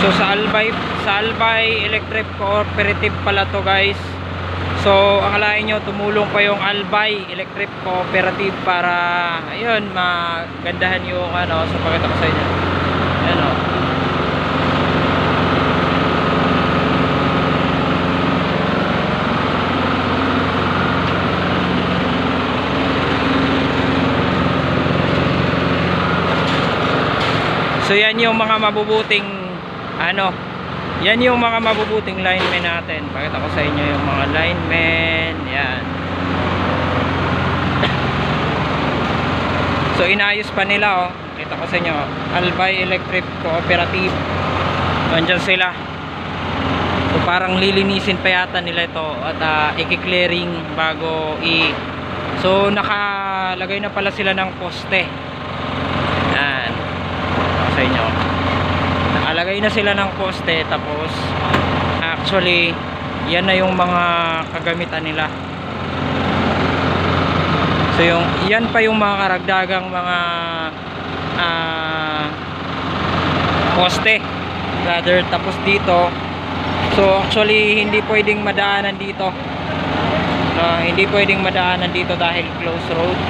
So sa Albay Electric Cooperative pala to guys. So akalain nyo tumulong pa yung Albay Electric Cooperative para ayun magandahan yung ano. So pakita ko sa inyo. Ayan o. So yan yung mga mabubuting ano, yan yung mga mabubuting linemen natin. Pakita ko sa inyo yung mga linemen. Yan. So inayos pa nila oh. Pakita ko sa inyo, Albay Electric Cooperative. Nandiyan sila. So parang lilinisin pa yata nila ito at i-clearing bago So nakalagay na pala sila ng poste. Yan. Sa inyo, nakalagay na sila ng poste, tapos actually yan na yung mga kagamitan nila. So yan pa yung mga karagdagang mga poste rather. Tapos dito, so actually hindi pwedeng madaanan dito, hindi pwedeng madaanan dito dahil close road.